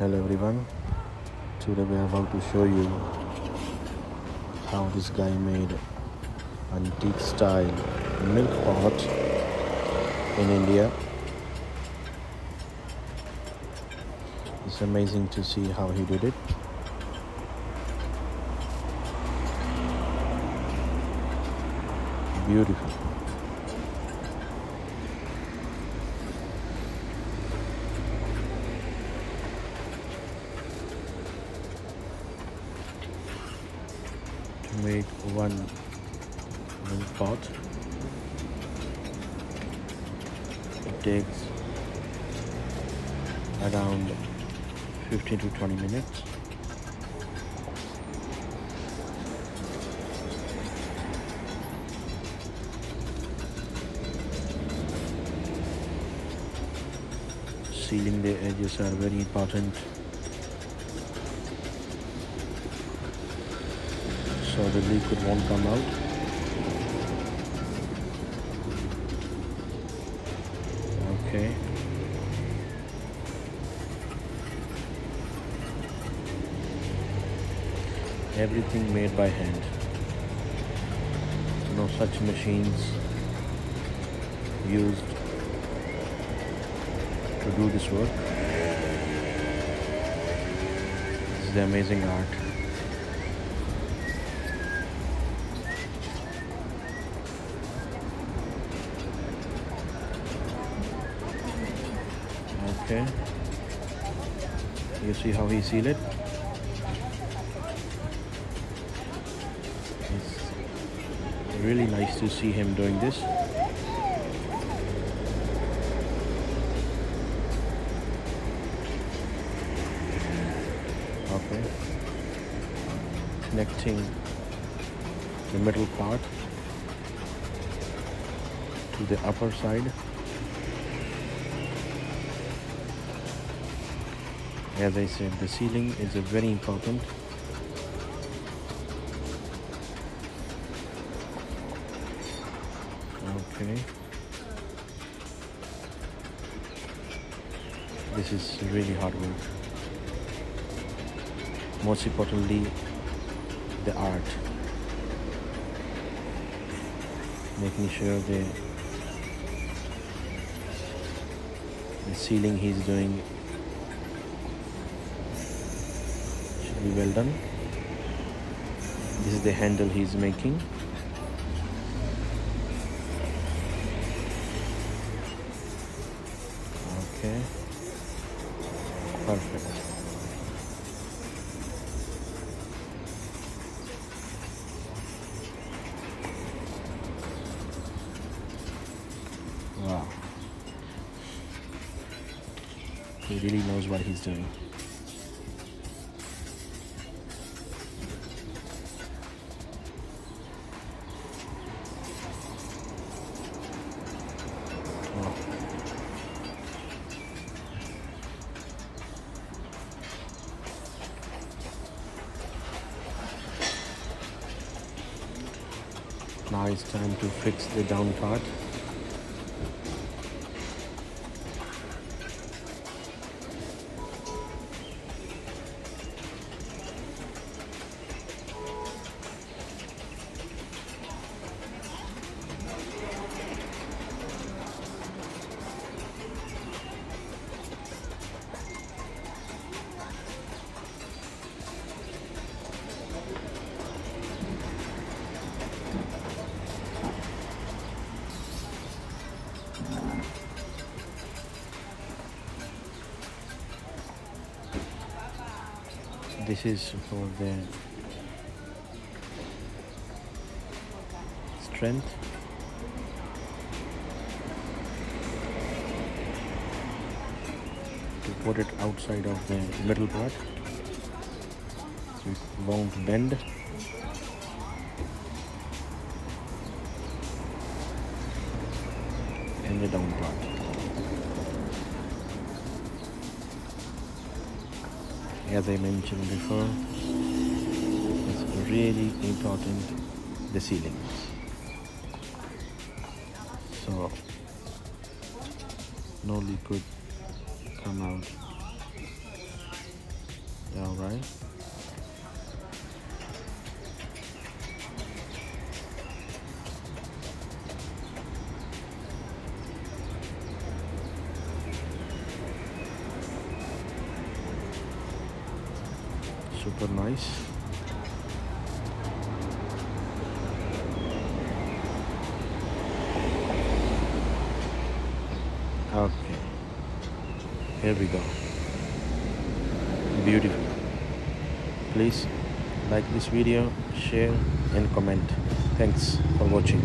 Hello everyone, today we are about to show you how this guy made antique style milk pot in India. It's amazing to see how he did it. Beautiful. To make one milk pot, it takes around 15 to 20 minutes. Sealing the edges are very important so the liquid won't come out. Okay. Everything made by hand. No such machines used to do this work. This is the amazing art. Okay. You see how he sealed it? It's really nice to see him doing this. Okay. Connecting the middle part to the upper side. As I said, the sealing is very important. Okay. This is really hard work. Most importantly, the art. Making sure the sealing he's doing should be well done. This is the handle he's making. Okay, perfect. Wow, he really knows what he's doing. Wow. Now it's time to fix the down part. This is for the strength. To put it outside of the middle part so it won't bend. And the down part. As I mentioned before, it's really important, the sealings. So no liquid come out right? Super nice. Okay, here we go. Beautiful. Please like this video, share and comment. Thanks for watching.